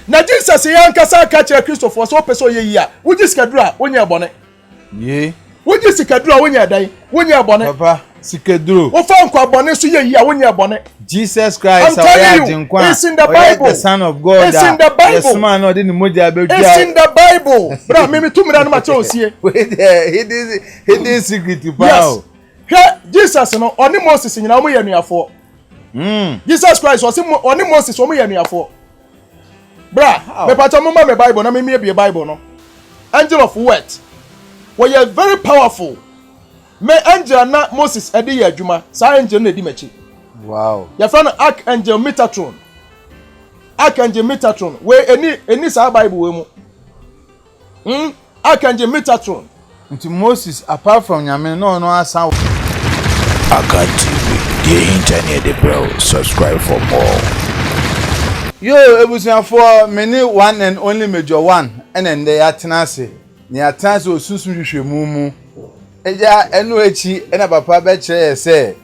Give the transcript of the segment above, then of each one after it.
na Jesus yankasa ka kire Christopher so peso ye yi a wuji sikadura wonya bone ye wuji sikadura wonya dan wonya bone papa sikaduro wo fa nkwa bone so ye yi a wonya bone Jesus Christ it's in the Bible, the Son of God. It's in the Bible. Yes, man, no, didn't it's in the Bible. Bra, me to me na ma chosie. Wait there, hidden secret to power. Yes. Jesus no, oni Moses nyina omo ye nuafo. Jesus Christ was oni Moses omo ye nuafo. Bra, me pato mo ma me Bible na me be Bible no. Angel of what? We are very powerful. Me angel na Moses edi ye adwuma. Sa angel na edi machi. Wow. Your friend Archangel Metatron. Archangel Metatron. We any sa Bible we mu. Archangel Metatron. Into Moses apart from Nyame no asan. Aka TV, the internet the bro. Subscribe for more. Yo, ebusian for many one and only major one and then they atenase. Ni atenase osusu hwehwemu mu. Eja enu echi ena papa be kire say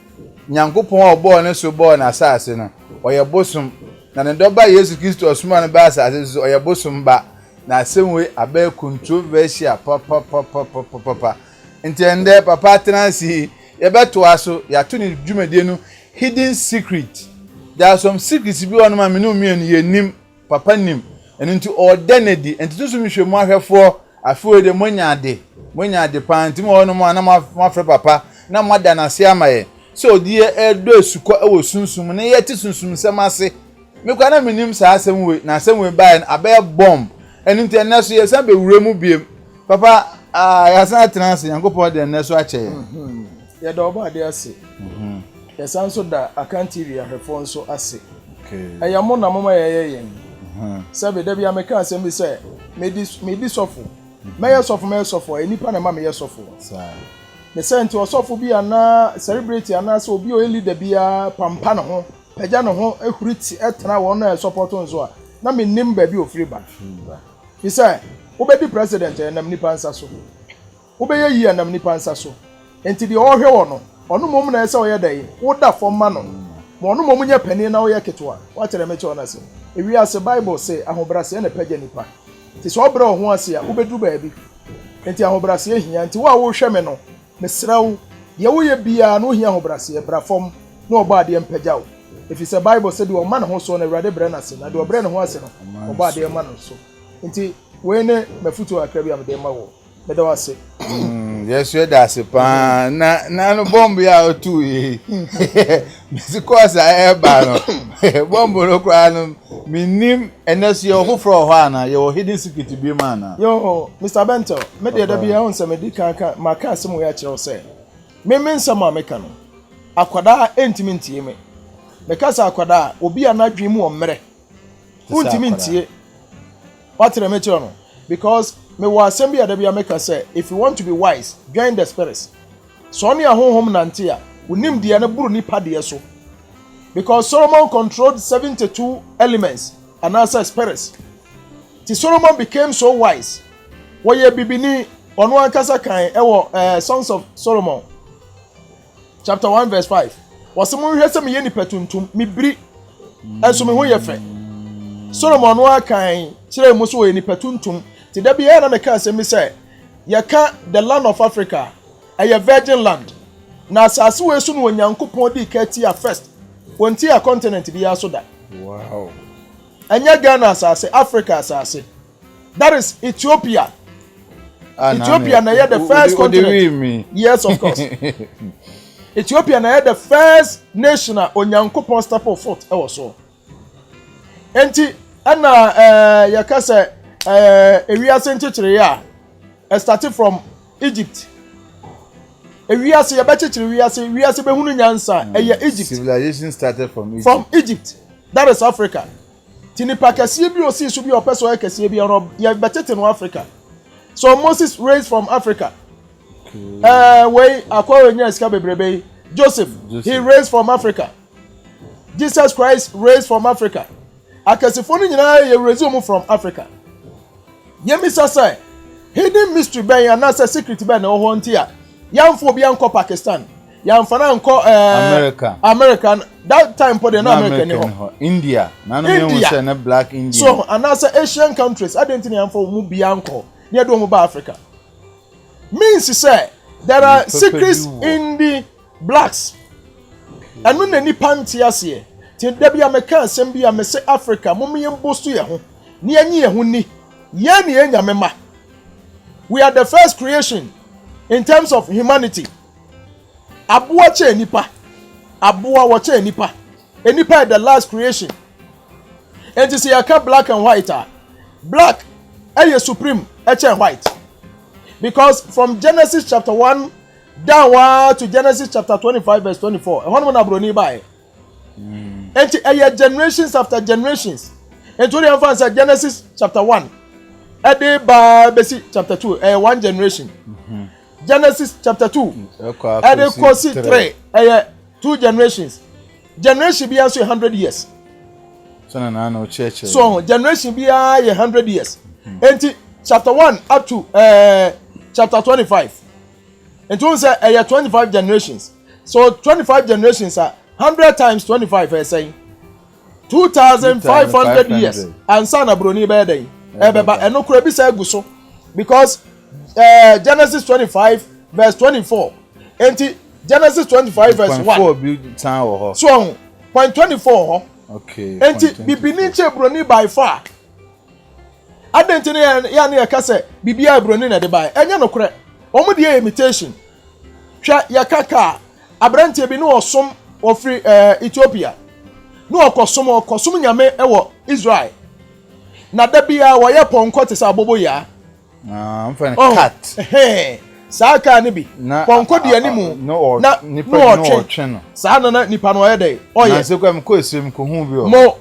Nyankopon obo ne so bo na asase no oye bosum na ne doba Yesu Kristo osuma ne ba asase so oye bosum ba na asemwe abe controversial papa ntende papa tenancy ye beto aso ya to ni dwumade no hidden secret. There are some secrets bi on ma me no mienu ye nim papa nim eno nti ordenedi enti to so mi hwemu ahwefo afo de monya ade panti mo no mo na ma frɛ papa na mo da na se amaye so die edo esuko ewo sunsum ne yeti sunsum semase me kwa na minim sa asem na asem we buy abe bomb enu nti na so yesa be wuremu biem papa ya san trans Yankopon de na so ache ya da oba de ase ya san so da akanti ya hefo so ase aya mo na mama ye sabe da bia me ka asem bi say me di sofo me sofo enipa na ma me ye sofo the sent was off be ana celebrity ana so obi o leader bia pampa no ho pagya no ho ehuriti etena won na support nso a na me nim ba bi ofiri ba he say wo be di president enam nipa nsa so wo be yi enam nipa nsa so enti de o hwe wo no ono mom na ese o ye dai wo da fo ma no mo ono mom nya pani na wo ye ketwa wa tere me che ona se ewi ase Bible say ahobrase na pagya nipa ti so obra ho ase a wo be du ba bi enti ahobrase ehia enti wo a wo hwe me no mesraw ye wo ye bia no hia hobrase e brafom no oba de empagya wo if it's a Bible say the o man ho so na Awurade bre na se na de o bre ne ho ase no oba de man so nti we ne mafutu akra bia me de ma wo me da wase yes you da se pa na no bomb ya otu e because I ba no bomb no kwa no minim enes ye hofro ho ana ye hidden secret bi man yo Mr. Bento me de da bia on se me di kan maka asem wo ya kire o se me nsam ameka no akwada entimi ntie me kasa akwada obi anadwe mu omre untimi ntie watere me kire no because me wa asem bia da bia meka say if you want to be wise join the spirits so oni ahonhom nante a unim dia na buru nipa de so because Solomon controlled 72 elements and also spirits. Till Solomon became so wise. Woye bibini onu ankasa kan ewo Songs of Solomon chapter 1 verse 5. Wasemu hwese me ye nipa tuntum mibiri enso me ho ye fe. Solomon no akan kire mu so wo ye nipa tuntum ti da bia na me ka se me say ye ka the land of Africa a virgin land. Na asase we so no Nyankopon di ka ti a first. Wonti a continent bi aso da. Wow. Anya Ghana asase, Africa asase. That is Ethiopia. Ethiopia na the first continent. Yes, of course. Ethiopia na the first nation Onyankopon step of foot e so. Enti ana yakase ewiase nchechire ya started from Egypt. Ewiase ya bechechire wiase behunu nyansa Egypt. Civilization started from Egypt. From Egypt. That is Africa. Tinipa kase bi osi so bi opeso ya kase bi ya betete no Africa. So Moses raised from Africa. Way akwa nya ska bebrebe. Joseph, he raised from Africa. Jesus Christ raised from Africa. Akasefo ni nyina ye resume from Africa. Yemisa say hidden mystery ben ya na say secret ben na ho ntia. Yamfo bi anko Pakistan. yamfana nko America that time po de na America ni ho India na no me say na black India so anasa Asian countries identity yamfa mu bia nko ne do mu ba Africa means say there are secrets in the blacks anu na ni panti ase ti da bia meka asem bia me say Africa mo me mbosto ye ho ne anyi ye ho ni ye ne enya mema we are the first creation in terms of humanity Abuwa che nipa. Abuwa wache nipa. Enipa is the last creation. And you see a black and white. Black is supreme, and white. Because from Genesis chapter 1 down to Genesis chapter 25 verse 24. And one man abroni by. And generations after generations. And to the answer Genesis chapter 1. Ede ba besi chapter 2. One generation. Genesis chapter 2 and Kosi 3 2 generations. Generation be also 100 years. So generation be 100 years. And chapter 1 up to chapter 25. And to say 25 generations. So 25 generations are 100 times 25 I say 2,500 years. And sana broni be dey. Ebeba eno kura bi say guso because Genesis 25 verse 24 and Genesis 25 verse 1 so point 24 okay and bibini che broni by far adentine ya na yakase bibia broni na de by enya no kure omo de imitation hwa yakaka abrante bi no osom ofri Ethiopia no okosom nyame ewo Israel na da bia wo ye ponko te sa abobo ya I'm fine cat. Saka ni bi. Ponko di animu. Na nipa no cheno. Sa na nipa no yede. Oye. Na se kwa mko esem ko hu bi o. Mo.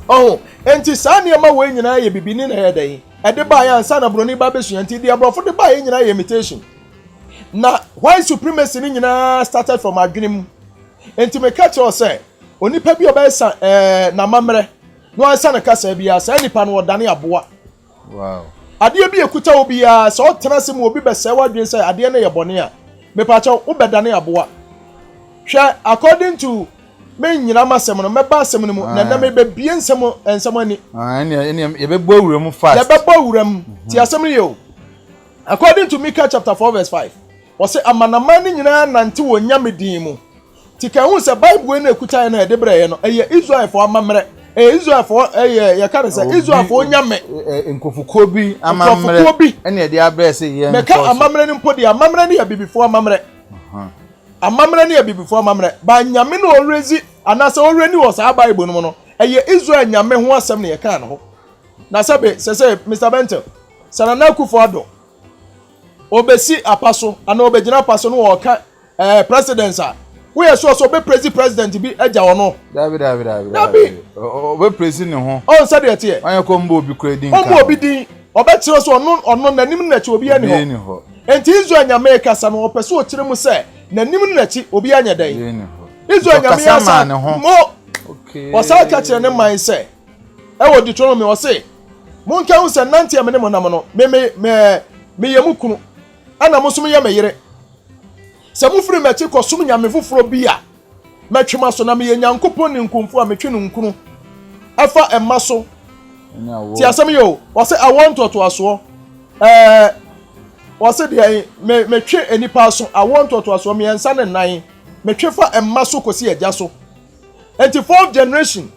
Oh, enti sa ne ma we nyina ye bibini na yede. Ede ba ya nsa na broni ba besu enti di abrofo de ba ye nyina ye imitation. Na why supremacy ni nyina started from adwenem. Enti me catch us say onipa bi obesa na mamre. No ansa na kasa bia sa nipa no odane aboa. Wow. Ade bi ekuta obi ya so tenase mu obi bese wadwen say ade na ye bone a me pa cha ubedane aboa hwe according to me nyina masem no meba asem no mu na me be bie ensem ani ye be bo awuram fast ye be bo awuram ti asem ye according to Micah chapter 4 verse 5 was say amanama ni nyina nante wo nyamedin mu ti kan hu say Bible na ekuta na de breye no eye Israel for amamre Israel for ya kan say Israel for nyame enkofuko bi amamre ene de abrese ye me ka amamre ni mpodi amamre ni ya bibifo amamre amamre ni ya bibifo amamre ba nyame no orezi anase oreni wo sa Bible no no eye Israel nyame ho asem ne ye kan no na sabe say Mr. Bentel sanana kufo ado obesi apaso ana obegina apaso no wo ka presidency we are so be president bi eja wono David we president ho on said it here anya ko mbo obi kredin ka mbo obi din obetiro so ono nanim na chi obi ani ho enti Israel nyame kasa no opeso o kire mu se nanim na chi obi anya dan Israel nyame kasa mo okay osa ka kire ne man se e wo Deuteronomy o se mo nka hu se nante amene mo nam no me yemu kunu ana mo so me yeme yire se mu firi mechi kosum nyame foforo bi a metwema so na me nyankopon ni nkumfu a metwe no nkunu afa emma so ti asem yo wo se I want to aso wo se de metwe enipa so I want to aso me ensa ne nan metwe fa emma so kosi agya so enti fourth generation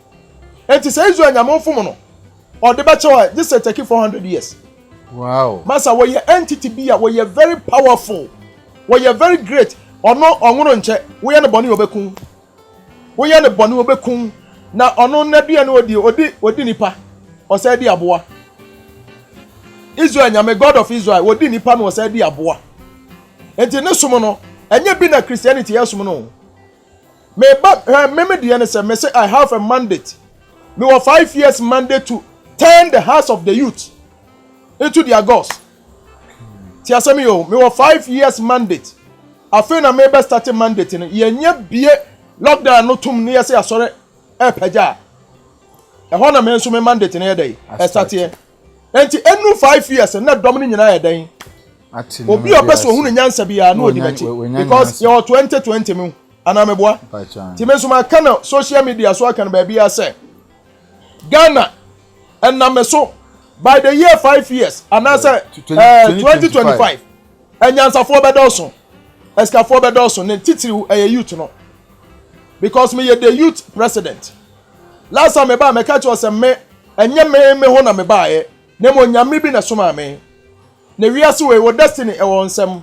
enti se izu anyame mfom no o de be chewa this take 400 years wow masa wo ye entity bi a wo ye very powerful we are very great ono onwuru nche we ya ne boni obekun we ya ne boni obekun na ono na dua ne odi nipa o say di aboa Israel nyame God of Israel odi nipa no o say di aboa enti ne som no enye bi na Christianity ya som no me ba me de ne say me say I have a mandate me wa 5 years mandate to turn the hearts of the youth into their gods. Ti asemi yo me 5 years mandate afi na me be start mandate no ye nya bie lockdown no tum ne yese asore peja e ho na me nso me mandate ne dey e start here enti enu 5 years na dom ni nyina ye den obi opeso hu ne nyansa bia na odi bachi because your 2020 me ana meboa ti me so ma kana social media so aka na ba bia say Ghana and na so by the year 5 years and say 2025 enyansafo bedoso eskafo bedoso ne titiri youth no because me the youth president last time me ba me catch us me enye me ho na me ba ye na mo nyame bi na so ma me na wiase we wo destiny e won sem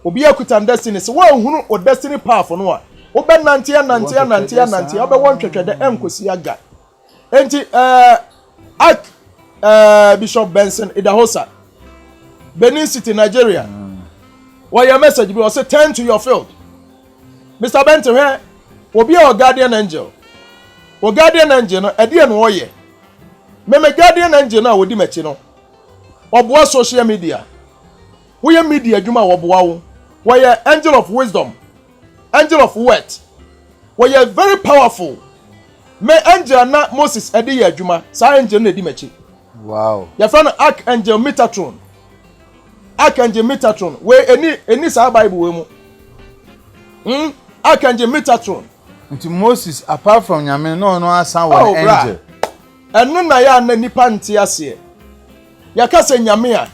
obi akuta destiny se wo hunu o destiny path no a wo be nante obe won twetwede enkosi aga enti Bishop Benson Idahosa Benin City Nigeria what your message be say turn to your field Mr. Benton here obi a guardian angel o guardian angel no ade no oye me guardian angel na wodi machi no oboa social media we are media adwuma woboa wo we are angel of wisdom angel of word we are very powerful me angel na Moses ade ya adwuma sa angel na edi machi wow your friend Archangel Metatron we any sa Bible we mu Archangel Metatron nti Moses apart from nyame no asan one angel enu na ya na nipa nti ase ya ka se nyame a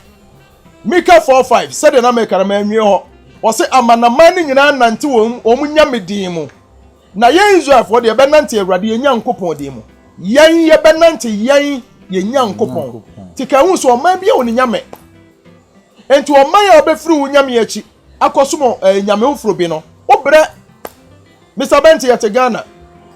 Mika 4:5 said na me karama anwie ho wo se amanaman ni nyina nante wo mu nyame din mu na yen Israelfo de be nante Awurade ye Nyankopon din mu yen ye be nante yen ye Nyankopon tika hu so man bia woni nyame enti o man ya obefiri wo nyame achi akosomo nyame ofuro bi no obre Mr. Benti at Ghana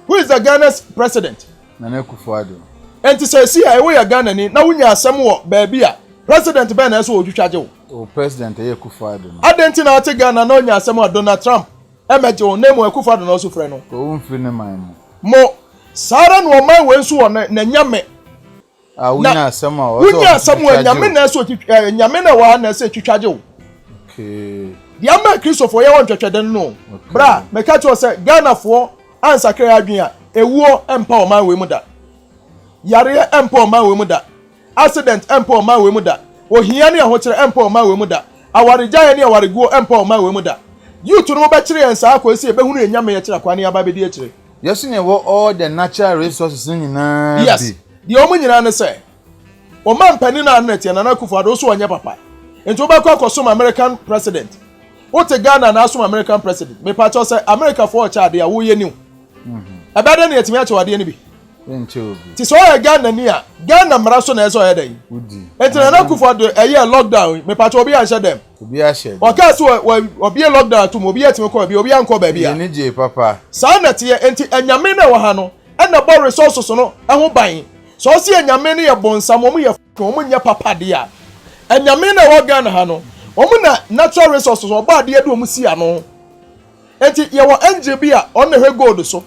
who is the Ghana's president Nana Akufo-Addo enti say see I we Ghana ni na wunya asem wo ba bia president ben na so odwutwaje wo o president Akufo-Addo adenti na at Ghana na onya asem wo Donald Trump emeje wo name Akufo-Addo na so frɛ no ko umfiri ne man mo sara no man we nso wo na nyame wunya asem wo wunya asem wo nyame na so nyame na wa na so twitwaje wo okay the ama Christopher ye won twetwede no bra me ka cho say Ghana fo ansa kra adwen a ewuo empa o man we mu da yare empa o man we mu da accident empa o man we mu da ohia ne ho kire empa o man we mu da awaregya ne awarego empa o man we mu da youth no be kire ensa akwesi ebehunu enyame ye kire kwane aba be di kire yes ne wo all the natural resources nyina yes the omu nyina ne say o man pani na net ya Nana Akufo-Addo so onye papa enti obakọ akosom American president Ote Ghana na asum American president. Me pa cho say America for chade a wo ye niu. Abada na yetimi ache wade ni bi. Enche obi. Ti so ya Ghana ni a Ghana mra so na eso ya dai. Udi. Enti na Akufo-Addo eye lockdown me pa cho obi anhye dem. Obi ahye. O ka so obi lockdown to obi yetimi ko obi anko ba bia. Ni je papa. Sa na te enti anyame na wo ha no e na bo resources no ho ban. So si anyame ne ye bonsam mo ye mo nya papa de a. Anyame na wo Ghana ha no omuna natural resources oba de edu omusi ano enti ye wo angel bi a on na hwe gold so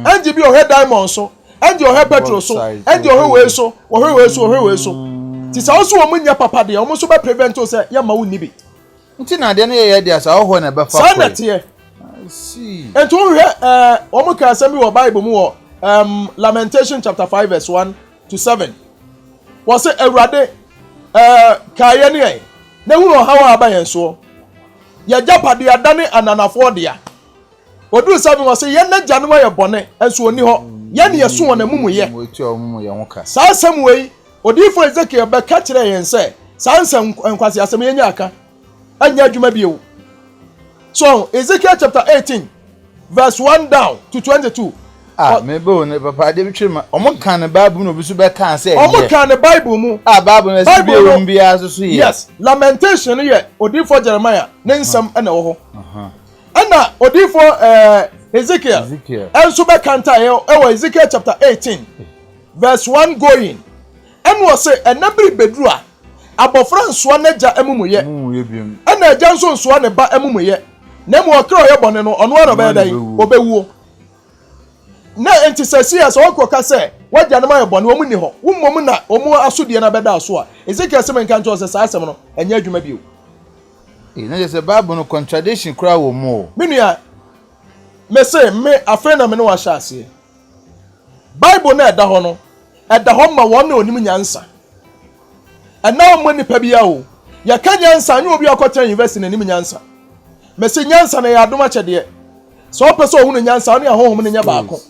angel bi o hwe diamond so angel o hwe petrol so angel o hwe we so ti sa oso omunya papa de omo so be prevent o se ya ma woni bi nti na de na ye de asa ho na be fa sa na te see enti o hwe omo ka asem bi wo Bible mu wo Lamentation chapter 5 verse 1 to 7 wo se Awurade ka ye ne na hunu hawa abayen so ya japade adane ananafo dia oduru sabi wo se ye na janu wa ye bone enso oni ho ye ne yeso wona mumuye sa asem wei odifo Ezekiel be ka kire yen se sa ansem nkwase asem ye nya aka anya adwuma biewu so Ezekiel chapter 18 verse 1 down to 22 maybe on papa de bitwema omo kan ne Bible no bisu be kan say omo kan ne Bible mu Bible na se bi mbia so ye yes Lamentation ye odifo Jeremiah ne nsam na wo ho ana odifo Ezekiel enso be kanta ye e Ezekiel chapter 18 verse 1 going en wo say enabri bedru a abofra nso na ja amumuye ana aja nso ne ba amumuye na mu okro ye bone no ono ara be dai obewuo na entisasi as okoka se wagya na maye bone omu ni ho wummom na omu asodie na beda so a Ezekiel se menka nto se sa asem no enya adwuma bio na je se Bible no contradiction kra wo mo menua me se me afre na me no wa sha ase Bible na eda ho no eda ho ma won na onim nyansa ana omu ni pa bia o ya ka nyansa anya obi akotan university na nim nyansa me se nyansa na ya adoma kyede so person ohunu nyansa oni ahohom ne nya baako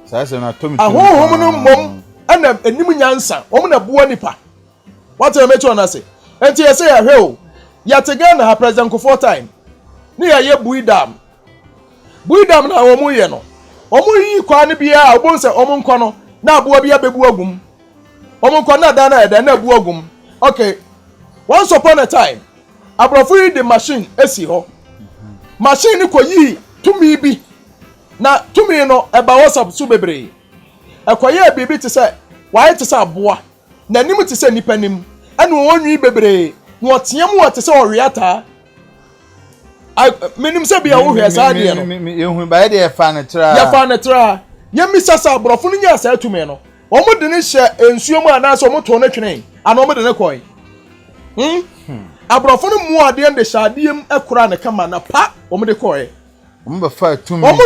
say na tomi ahohom no mom ana enim nyansa omo na buo nipa what am I trying to say enti ye say ahwe o ya tegana ha president for time ni ye buidam na omo ye no omo yi kwa ne bia obo se omo nkọ no na abuo bia bebu agum omo nkọ na da na abu agum okay once upon a time abrofo yi the machine esi ho machine ko yi tumi bi na tumi no eba WhatsApp so bebre ekoye bibi te se why te se aboa na nim te se nipa nim ene wonwi bebre na oteam wo te se oriata menim se bia wo hwe sa de no ehun ba de fa ne tra ye misasa abrofo no nya sa tumi no omo de ne hye ensuo mu ana so omo to ne twene ana omo de ne koi abrofo no mu ade nde hyadiem ekura ne kama na pa omo de koi omo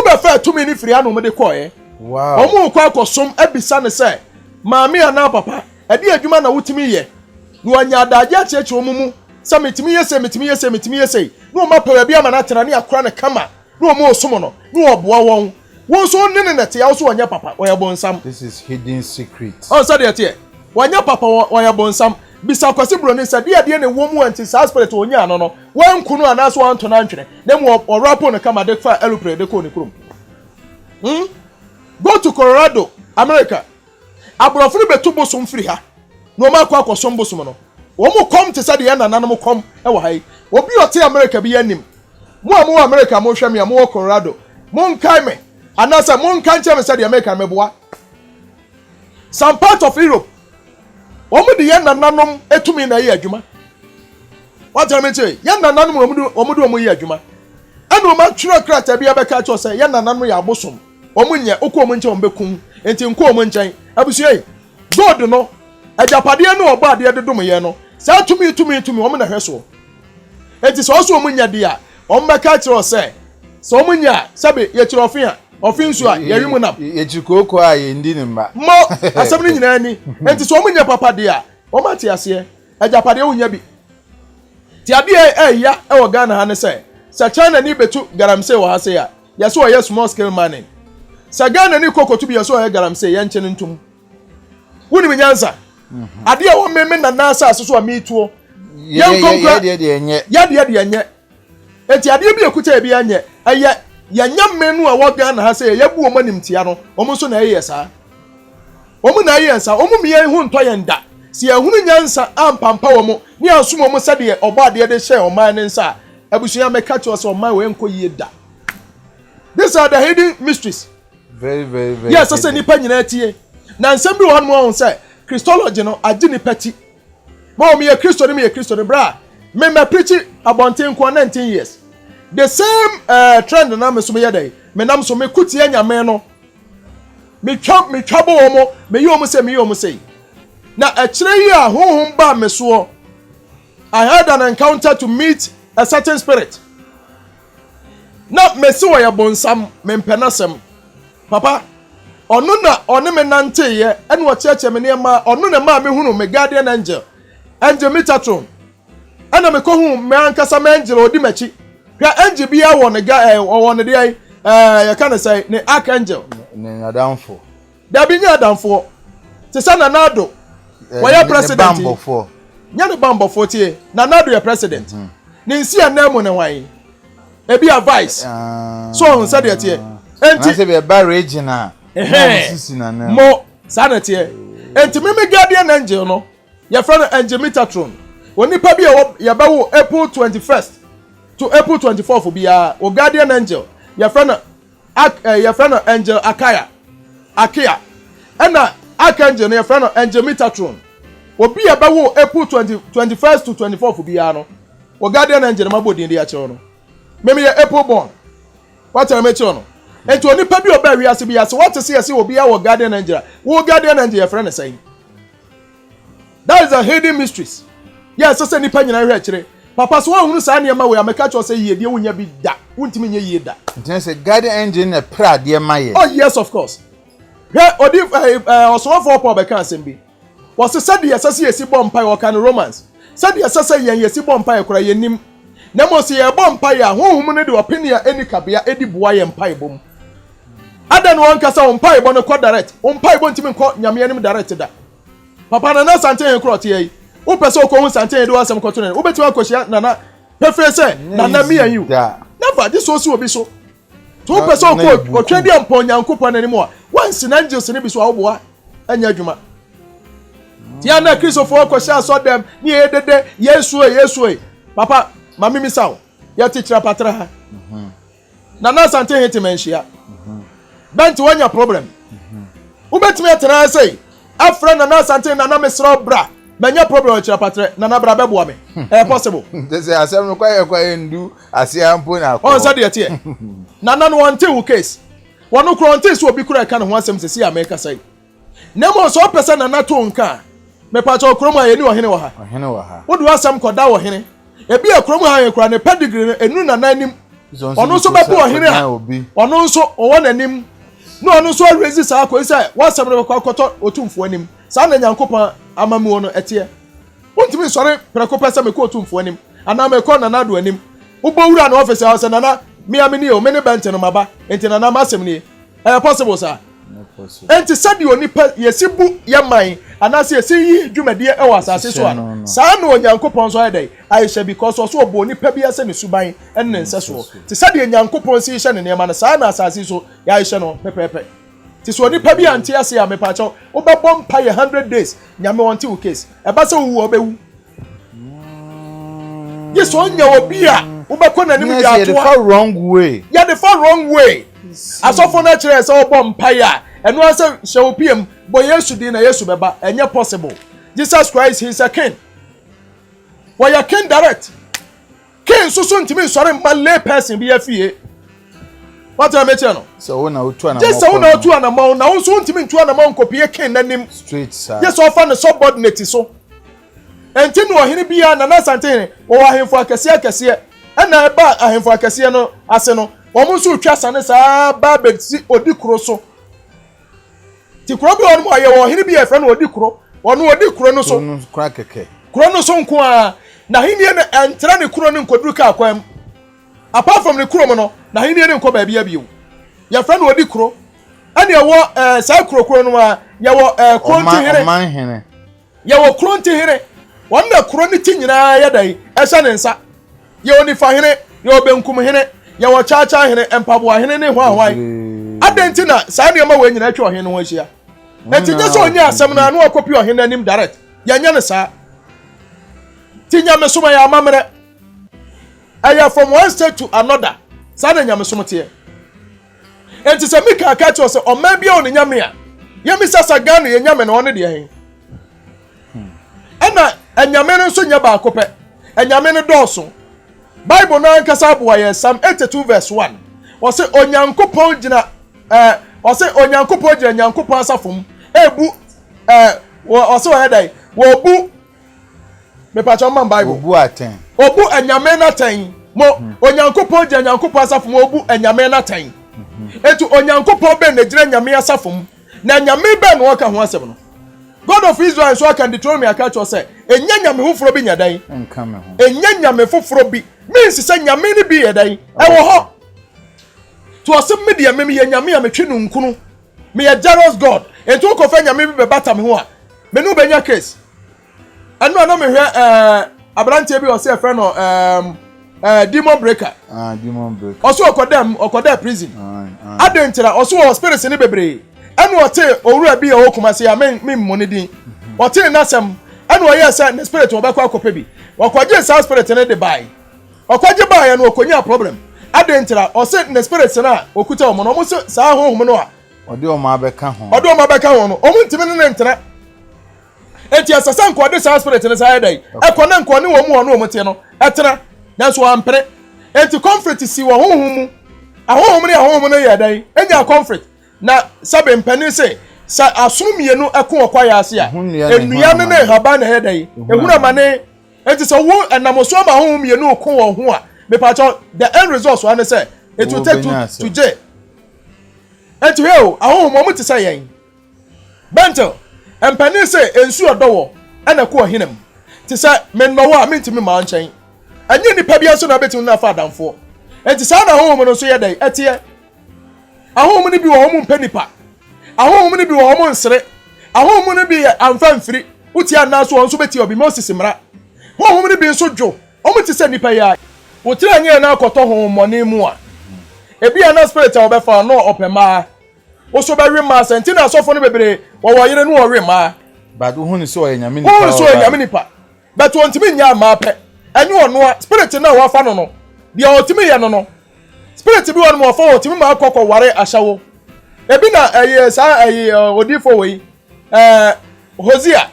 be fa tumi ni firi ana omo de koi wow omo kwa kosom abisa ne se maami ana papa ade adwuma na wutimi ye no anya adaje acheche omo mu se metimi yese no ma pa bia ma na tena ne akura ne kama no omo osom no no oboa won so nene nete ya so wanya papa oya bonsam. This is hidden secret. Oh so dey tie wanya papa oya bonsam bisa kwase bro ne said de ne wo mu anti sa spirit onya no wan kunu ana so anto na ntwene dem o rapo ne kama de fa elupre de ko ne krom go to Colorado America abrofo ne betu bosom firi ha no ma kwa kosom bosom no wo mu kom te said ye nana no kom e wo hai obi ote America bi yanim mo amu America mo hwɛ me amu Colorado mon kai me anasa mon kan che me said America meboa some part of Europe omu de ye nananom etumi na ye adwuma what am I say ye nananom omu ye adwuma eno ma twira krata bia beka cho say ye nananom ya abosom omu nye okọ omu nche ombekun enti nko omu nchen abusue god no ajapade no oba ade dodom ye no sa tumi omu na hweso enti so omu nya de a omu beka cho say so omu nya sabe ye chirofin a ofinsu a ye wimu nam ye chikoko a ye ndi ne mba mo asem ni nyina ni enti so omu nya papa de a omu ate ase ajapade wonya bi ti ade ya e wo Ghana ha ne say sa China ni betu garamse wo ha say ya yeso wo small scale mining sa Ghana ni kokotu bi yeso wo garamse ye nche ntum woni me nyansa ade a wo meme na na asa so amituo ye nkonkra de enye enye enti ade bi ekuta bi anye eye yanya menu a wo Ghana ha say ye bu o manimtia no omo so na eye sa omo na eye sa omo miye hu nto ye nda si ehunu nyansa ampampa wo mo ni asum omo sade oba ade de hye oman ne nsa abusuya meka cho so oman we nko yie da. These are the hidden mysteries. Very yes so say nipa nyina tie na nsem bi wo hanu won say Christology no age ni pati mo me ye Christo ni me ye Christo ni bra me preach about 19 years the same trend na me so me ye dai me nam so me kuti anyame no me twabo wo mo me yi wo mo say na a kire yi a honhom ba me so I had an encounter to meet a certain spirit na me se wo ya bonsam me mpenasem papa onu na onu me nante ye ene wo cheche me ne ma onu na ma me hunu me guardian angel Metatron ana me ko hu me ankasa me angel odi machi hwa angel bia wo ne ga wo ne de ya kana say ne archangel ne adamfo da bi nya adamfo te sa na nado wo ya president nya ne bambofo tie na nado ya president ne nsi anamo ne wan ebi advice so on said it here enti say be ba regional mo sanate enti me guardian angel no your friend angel Metatron oni pa bia ya ba wo April 21st to April 24th bia o guardian angel your friend angel Akia and archangel your friend angel Metatron obi ya ba wo April 21st to 24th bia no o guardian angel mabodi ndi ya che no me ye April born what am I che no enti oni pa bi oba wi ase bi ase what say ase obi ya wo guardian angel your friend say that is a hidden mysteries yes so say ni pa nyina hwe kire papa so wonu sa ne ma we ameka cho say ye de wonya bi da wontimi nye ye da enti say guardian angel na pra de ma ye oh yes of course he odi osoro for pop be kan asem bi was said yes say esi bomb pie or kan romance said yes say yen yesi bomb pie kura yenim na mo se ye bom pa ya honhom ne de opinion eni kabea edi boa ye mpa ibom ada no won kasa mpa ibo no ko direct mpa ibo ntimi ko nyame anim direct da papa na santen he krot ye wo pese ko hu santen de wasem ko to ne wo betima akohia nana pefe se nana me and you never this so obi so to pese ko twedi ampo nyankopon nanim a once na angels ne bi so awoboa anya adwuma ti ana Christopher ko sha so dem ni edede yesu papa mami mi saw ya teacher patra ha nana santen he temenhia bent wanya problem ubetimi atena say afra nana santen nana mesro bra manya problem teacher patra nana bra beboa me possible this asem no kwa ndu asiampo na on say de tie nana no wante wo case wono kro wante so obi kura ka no ho asem sesi America say nemo so pesa nana to nka me pa cho kro ma ye ni ohene wo ha wo do asem koda wo hene ebi akro mu ha ye kura ne pedigree enu nana nim ono so bebo ohene ha ono so owo nanim no ono so resist akọ say wasem ne kwa koto otumfo anim sa na nyankopon amamu no etie wontimi sore preko pesa me ko otumfo anim ana me ko nana do anim ubowura na office house nana me amini o me ne bente no maba enti nana masem ni possible sir enti sadi oni yesibu yaman anase yesi yi dwumade e wa asase so an sa na onyankopon so ayedai aisha because so obo oni pa bia se ne suban enne nse so ti sadi onyankopon si hye ne nema na sa na asase so ya aisha no pepepe ti so oni pa bia anti ase ya me pa cho obebom pa ye 100 days nyame wonti wo case e ba se wu obewu yes onya obi a obekọ na nim dia to the wrong way ya the far wrong way asofo na kire se obom pa ya enu ase shewpiem bo Yesu din na Yesu beba enye possible Jesus Christ he is a king wa ya king direct king so ntimi sore mba lay person bi afie what am I saying no so wona otu ana just wona otu ana ma na wo so ntimi ntu ana ma nkopie king nanim straight sir yes offer the subordinate so enti no ohene bia na santene wo ahemfo akese ena ba ahemfo akese no ase no wo mo so twa sane sa ba beti odikuro so ti kuro bi wonu aye wo ohene bia efra no odikuro wonu odikuro no so kura keke kuro no so nko a na henie na entra ne kuro ne nkoduru ka akwam apart from ne kuro mo no na henie ne nko ba bia biu ya fra no odikuro ene wo sa kuro no a ya wo kronti here ya wo kronti here wonna kuro ne tinyina ya dai ehya ne nsa ya oni fa here ya obenkum here ya wo chacha here empabo here ne hwahwai adentina sa ne ma we nyina twa here no ho hia enti je so onya asem na no akopi here nanim direct ya nya ne sa tinya me soma ya amamre aya from one state to another sa na nya me soma tie enti se mika aka cho se o ma bia oni nya me a ye mi sasa ganu ye nya me na one de he ana anyame no so nya ba akopɛ anyame no dɔɔso Bible na nkasa aboa ye Psalm 82 verse 1 wɔse onyankopɔn gina wɔse onyankopɔn gina nyankopɔn asafom ebu wɔse wɔ hedai wo bu me pa cho man Bible obu aten obu anyame na ten mo onyankopɔn gina nyankopɔn asafom obu anyame na ten etu onyankopɔn be na gina nyame asafom na nyame be no ka ho asɛm no God of Israel so can Deuteronomy catch us say enya nyame foforo bi nyadan enka me ho enya nyame foforo bi means say nyame ni bi yedan e wo ho to asem me de me ye nyame a metwe no nkunu me ye jealous God ento ko fa nyame bi be bata me ho a me no benya case anu ana me hwe abrante bi o say friend no demon breaker demon breaker also okoda prison adentira also spirit ni bebre anu ote owura bi o kuma se ya me mmoni din ote nasem anu oye se the spirit wo bekwa akopa bi okwaje sa spirit ne de bai okwaje bai anu okonya problem adentira o se the spirit na okuta omo no mo se sa hohom no a ode o ma beka ho no omo ntimi ne ntere enti asasa nko de sa spirit ne sa dai ekona nko ne wo mu ono omo te no etena nanso ampere enti conflict si wo hohom mu ahohom ne ahohom ne ye dai enya conflict na sabe mpani se sa asummienu eko okwa ya ase a enua ne na haba na hedai ehuna mane enti so wo enamoso ma ho mienu oko wo ho a me pa cho the end result so ane say it will take to j enti he ahom mo ti say yen bento mpani se ensu odowo ana ko hinam ti say me no wo a mentimi ma nchen anye nipa bia so na betim na fa adamfo enti saa na honhom no so ye dai etie ahonhom ni bi wo ho mpa nipa ahonhom ni bi wo ho nsere ahonhom ni bi amfa mfiri uti anaso won so beti obi Moses mra honhom ni bi so dwo omo ti se nipa ya wotire anye na akoto honhom moni mu a ebi ana spirit a obefa no opema wo so be rema senti na asofo no bebre wo yire no wo rema but who ni so enyame nipa who so enyame nipa but won timi nya ma pe enye ono a spirit na wo afa no no dia otimi ye no no spirit bi won mo fa otimi ma akokọ ware ahyawo ebi na sa odifo we Hosea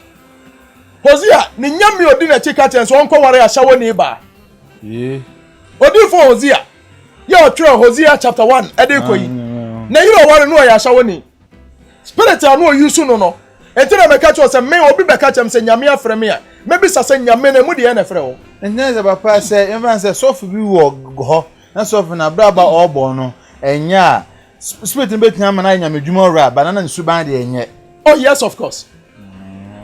ni nyame odi na chika ten so onko ware ahyawo ni ba odifo Hosea ya otwe Hosea chapter 1 ede koyi na yiro ware no ya ahyawo ni spirit anu oyusu no no entina meka cho se me obi beka chem se nyame afre me a mebi sase nyame na mu de na frɛ wo enye papa se even se sofu bi wo ho na sofu na braba obo no enya spirit betina ma na nyame dwuma ora banana nsu ban de enye oh yes of course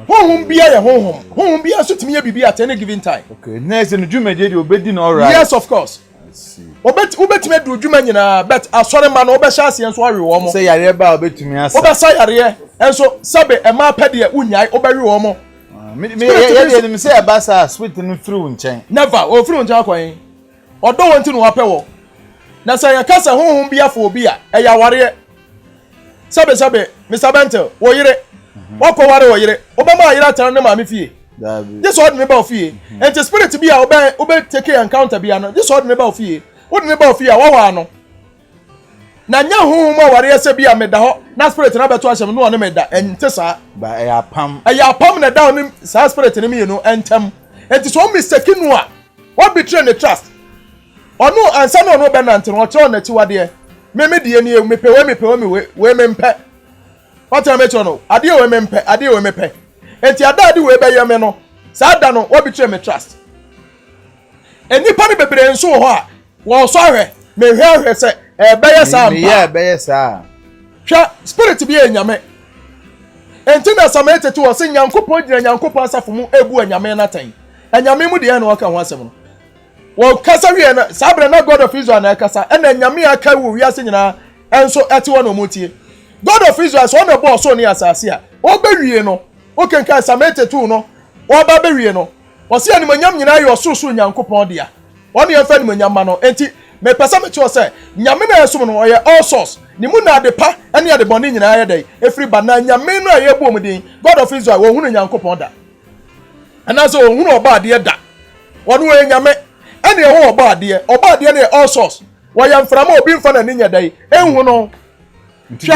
honhom bia ye honhom bia so timi ye bibi at any given time okay next no dwuma de obedi na ora yes of course obetime du dwuma nyina bet asore ma na obehya ase enso awe wo mo say yare ba obetumi asa obesa yare enso sabe e ma pede unyai obewe wo mo me ye say abasa sweet no through nchen never o through nchen akwan odo wonti no wapɛ wo na say yakasa honhom bia fo obi a e ya ware sabe Mr. Bentel wo yire wako ware wo yire obama yire atara ne ma me fie this ordinary ba ofie and the spirit bia obe take encounter bia no this ordinary ba ofie a wawa no na nya honhom a ware ese bia meda ho na spirit na beto ahyem no no meda ente saa ba ya pam na down ni saa spirit ni me no entem enti so mistake no a what betray the trust ono ansa no no be nante no kire na tiwade me die ni mepe we mempe what am I no ade we mempe enti adade we be yeme no saa da no what betray me trust eni pa ni bebre nso ho a wo so ahwe me hwe se be yesa mpa be yesa hwa spirit bi enyame enti na samete to wo se nyankopon gina nyankopon asafo mu ebu enyame natan enyame mu de na waka ho asem no wo kasa wi na sabre na God of Israel na kasa na enyame aka wo wi ase nyina enso ete wo no mutie God of Israel so na bo so ni asase a wo be wie no o kenka samete to no wo ba be wie no wo se animonyam nyina yo so nyankopon dia woni ye fa animonyam ma no enti me pesa me cho se nyame na esum no ye all source ni mu na de pa ene ade boni nyina ye dai efri ba na nyame no ye bo mu din God of Israel wo hunu nyankopon da ana so wo hunu oba de da wonu we nyame ene ye wo oba de na all source wo ya mframa obi mfa na nya dai enhu no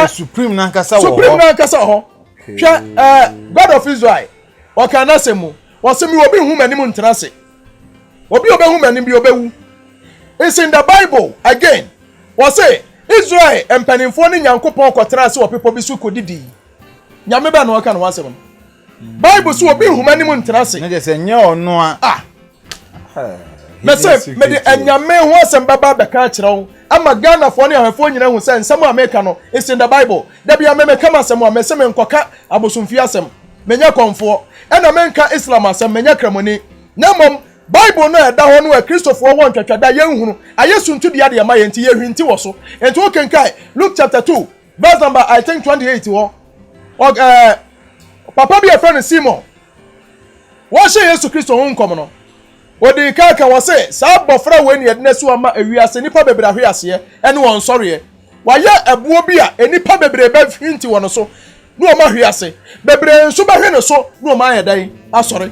supreme na nkasa ho God of Israel o kana semu wo se mi obi hu manim ntrase obi hu manim bi obewu. It's in the Bible again. What say Israel empanimfo ni nyankopon kotra se opepo bi su kodidi. Nyame ba na waka na wasem. Bible so obi hu manim ntrase. Na je se nya ono a. Me say me de anyame ho asem baba be ka kire wo. Ama Ghana fo ni ahafo nyina hu se nsem America no it's in the Bible. Da bia me kama asem a me se me nkoka abosomfi asem. Menya konfo. E na me nka Islam asem menya kramoni. Na mom Bible no eda ho no a Christopher won twatwada yenhunu ayesu ntu dia de ma yenti yehwinti wo so enti wo kenkai Luke chapter 2 verse number I think 28 wo papa bi a friend Simon wo she Yesu Kristo ho nkom no wo de kaka wo se sa bofra we ni edna su ama awiase nipa bebre ahwease ene won sɔre wa ya abuo bi a enipa bebre ba hwinti wo no so no ma hwease bebre nso ba hwe no so no ma ayedan asɔre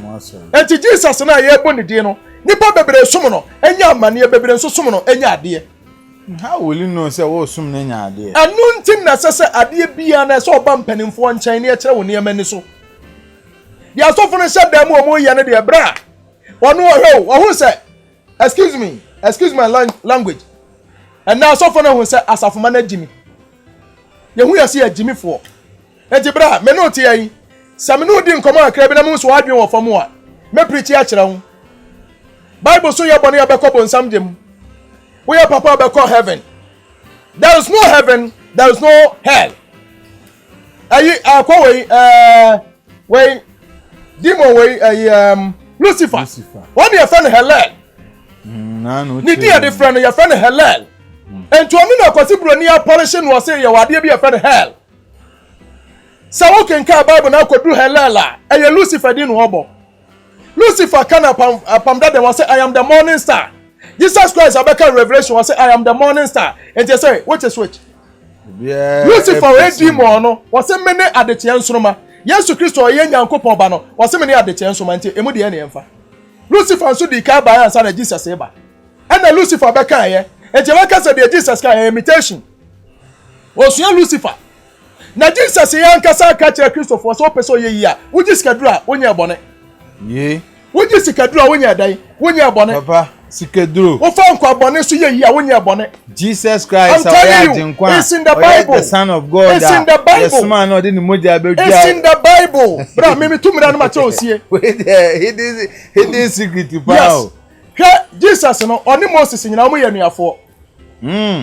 enti Jesus na ye bo ne die no nipa bebre sum no enya amane bebre nso sum no enya ade how will you know say wo sum na enya ade anu ntin na sese ade bia na se oba mpanimfo nkyɛn ne e kyerɛ wo ne amani so dia asofo no hyɛ da mu o mo ye ne de bra wono wo hu se excuse my language and now asofo no hu se asafo ma na gimi ye hu yase ya gimi fo enti bra me no tie yi saminu di nkomo akra bi na mu so adwen wo fam a me preach ya kyerɛ wo Bible so ya bone ya bekɔ bonsam dem we ya papa bekɔ heaven there is no heaven there is no hell ayi akɔ we demon we Lucifer one your friend hell Ni dia de friend your friend Helen. And to me na kwasi broni a polishing was say your wade be a friend hell. So who can carry Bible na kodru Helen la. E Lucifer din wo Lucifer can upon that they will say I am the morning star. Jesus Christ abeka revelation will say I am the morning star. And they say which is which? Yeah. Lucifer we demon no was say many adetia nsroma. Yesu Kristo ye nyankopon ba no was say many adetia nsroma nti emu de na emfa. Lucifer so di ka ba ansa na Jesus e ba. And the Lucifer beka ye. And they waka say the Jesus ka imitation. Osuya Lucifer. Na Jesus ye ankasa ka kire Kristo for so person ye yi a. Uji skadura onya bone. Ye. Woji sikadura wonya dai wonya bone papa sikaduro wo fa nkwa bone so ye yi a wonya bone Jesus Christ it's in the Bible, the Son of God, it's in the Bible, yes man no dey ni moja abedua it's in the Bible bra me tumira no ma che osie hidden secret power. Yes Jesus no oni Moses nyina mo ye nuafo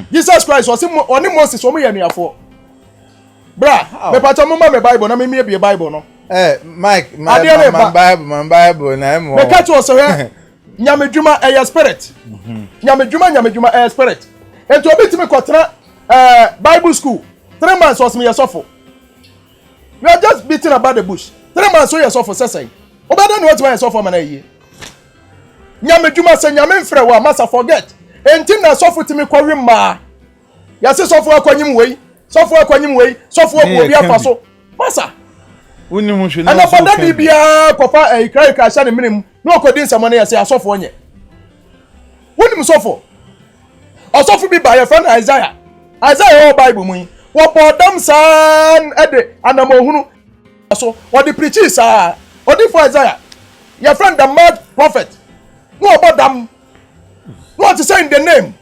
Jesus Christ was oni Moses o mo ye nuafo bra me pato mo ma me Bible na me me be Bible no. Mike, my Bible, na mo. Me catch us here. Nyamedwuma e spirit. Nyamedwuma e spirit. Ento obi timi kwatra Bible school. 3 months was me yesofo. We are just beating about the bush. 3 months so yesofo sesai. Obada no what yesofo man ayi. Nyamedwuma se nyame mfre wa masa forget. Enti na sofo timi kwari ma. Yase sofo akwanyim wei. Sofo obi afaso. Masa Uni mushu na so. Ana fada bia kofa ikrai ka sha ne minim na okodin samane yase asofo onye. Woni musofo. Osofo bi ba ya friend Isaiah. Isaiah o Bible mu. Wo bodam san ede anamohunu so wo the preach sa. Odi for Isaiah. Your friend the mad prophet. No bodam. No to say in the name.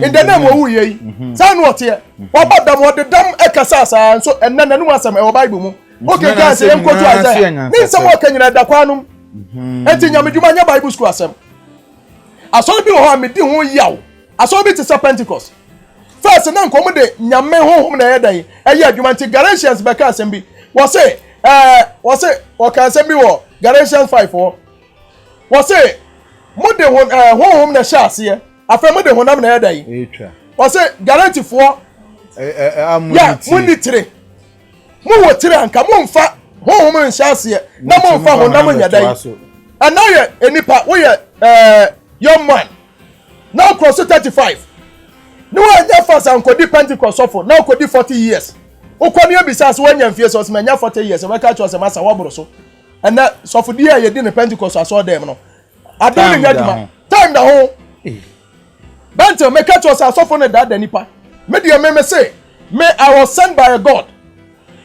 In the name wo ye. San what here. Wo bodam wo the dam ekasa sa so enananu asem e Bible mu. Okay, guys, I'm going to Isaiah. Need someone can you da kwanum. Enti nyamedwuma nya Bible school asem. Aso bi ho amedi ho yaw. Aso bi te Pentecost. First na nkomo de nyame honhom na yedan. Eye adwuma nti Galatians be ka asem bi. Wo say o ka asem bi wo Galatians 5:4. Wo say mo de honhom na sha ase. Afa mo de honam na yedan. Etwa. Wo say Galatians 4 ya muni tire. Mo wotire anka mo mfa honhom nhyase na mo mfa honam nyadai and now ye enipa wo ye young man now cross 35 no anya fast ankodi Pentecost sofo now kodi 40 years ukoni ebisa so wanya mfie so manya 40 years we ka cho se masa wobro so and na sofo dia ye di ne Pentecost aso dem no adon nyaduma time da ho bantu me ka cho se sofo ne da nipa me dia me say me I was sent by a God.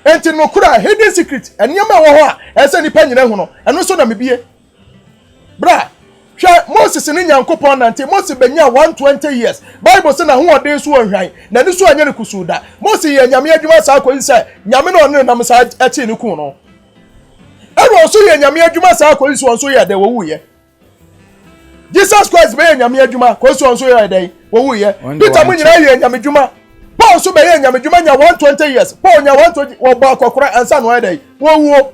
Enti no kura hidden secret eniyama wo ho a ese nipa nyina hu no eno so na mebie bra hwa Moses ni nyankopon nante Moses benya 120 years Bible say na ho odin so ohwan na ni so anya ne kusuda Moses ye nyame adwuma sa ko nse nyame no ne nam sa achi ne ku no ero so ye nyame adwuma sa ko nse won so ye de wo wuye Jesus Christ be nyame adwuma ko so won so ye de wo wuye Peter mu nyina ye nyame adwuma Paul so be ye nyamedwuma nya 120 years. Paul nya 120 wo ba kokora ansa no edai. Wo wo.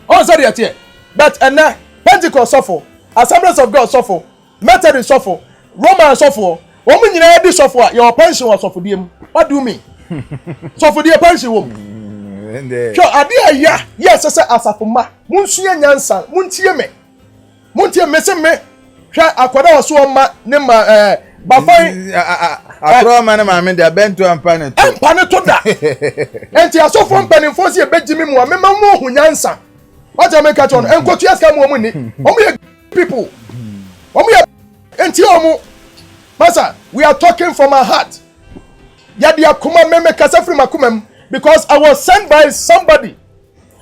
On say there. But na Pentecost suffer, Assemblies of God suffer, Methodist suffer, Roman suffer. Wo mu nyina edi suffer your pension was suffer dem. What do you mean? Suffer dey pension wo. So ade aya, yes say asafoma. Munsua nyansa, muntie me. Muntie me se me. Hwa akwada wo so ma ne ma bafan akro man ma me de bento ampane to da enti asofo mpanimfo se bejimi mu me ma mu hunyansa what am I catch on enkotu yaska mu ni omu ye people omu ye enti omu masa we are talking from our heart ya dia kuma meme kasa free makumem because I was sent by somebody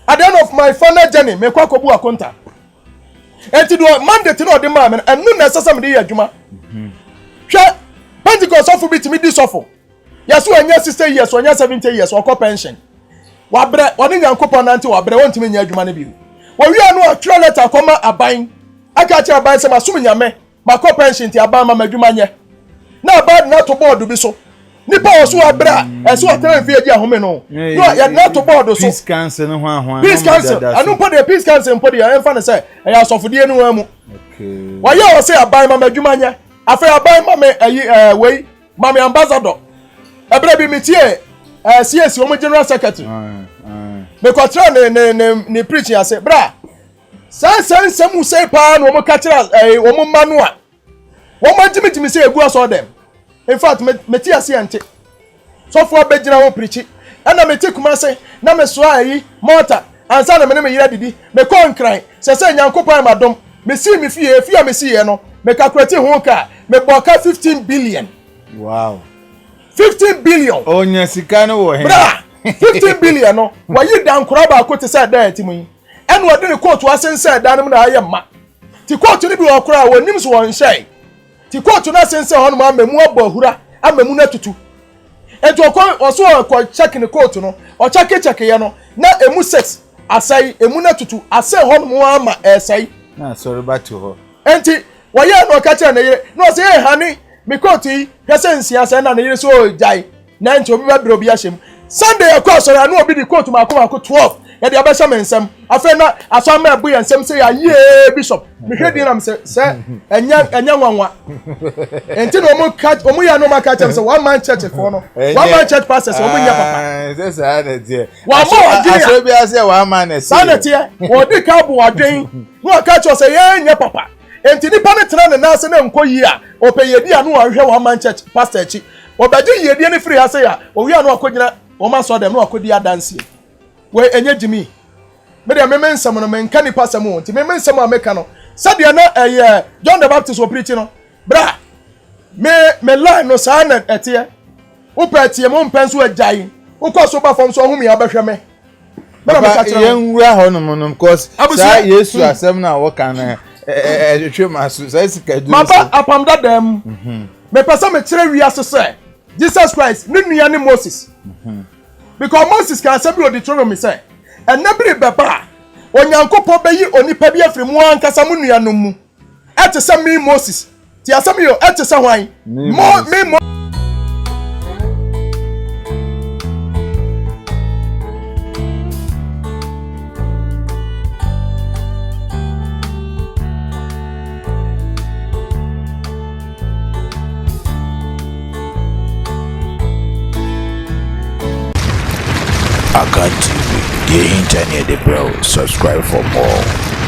at the end of my final journey me kwa kobu akonta enti do mandate no de ma me enu na sasa me de adwuma hwa Pentecost of bit me this offer. Yes, when you 60 years, when you 70 years, or pension. Wabre, one in Yankopon until Wabre won't mean your money bill. When we are no actual letter, comma a buying. I catch your buy some assuming your me, my co pension to Abama Medumania. Now, bad not to board to be so. Nipa was so abra, and so I tell you, your home. No, you're not to board. Peace council, peace council. I don't put a peace council and put your infant say, I ask for the new. Okay. Why you say aban ma adwumanya? Afa aban ma me wey ma me ambassador. Ebere bi metie CS wo general secretary. Me kwatra ne preach ya say bra. San mu say pa no mo kachira wo mo manu a. Wo mo jimi say egu aso dem. In fact metie ase ante. So for begina wo preach. Ana metie kuma say na me so ayi mortar ansa na me yira didi me ko nkran se nyankopon madom me si me fie me si ye no me calculate ho ka me boka 15 billion. Wow. 15 billion. Onya sika no wo he. Bra 15 billion no wa yi dan kora ba ko te say dan ti mu yi eno ode ne court wa sense dan mu na aye ma ti court ni bi wo kora wo nim so won hye ti court na sense ho no ma memu abahura amemu na tutu ento oso ko check ni court no o check ye no na emu 6 asai emu na tutu asai ho no ama esai na sorry back to ho enti wa ye no ka che na ye no se ye hani me court yi hwese nsia se na ye so jai na enti obi ba bro bi ahyem Sunday across so na obi di court ma 12 ya dia be sha mensem afa na aso ma bu ya nsem say ya ye bishop me hwedi na me say enya nwanwa enti no omu ya no ma ka chem say one man church for no one man church pastor say omu nya papa say say na tie wa mo odin aso bi ase one man say sanete wo di ka bu odin no ka cho say ye nya papa enti ni pa ne tena na ase na nkoyi a opeyedi anu wa hwe one man church pastor chi obaji yedi ni free ase ya owi anu akogina Oma saw them no akodi adanse. We enye Jimmy. Me dey me nsam no me nka ni pasam o. Ti me nsam a meka no. Sadia na John the Baptist wo preach no. Bra. Me line no sa na etie. Wo patie mo mpenso agyan. Wo ko so ba fam so humi abahwe me. Bra me ka kire. Yen wura ho no because sa Yesu asem na wo kan hwe masu sa sika du. Mapa apamda dem. Me pesa me kire wi asese. Jesus Christ, ni nua ni Moses. Because Moses can say be Deuteronomy say, and nebri beba, onyankopon be yi onipa bi afri mu ankasa mu nua no mu. Ete say me Moses. Ti asem yo ete say hwan? Me Akan TV, the internet, bro. Subscribe for more.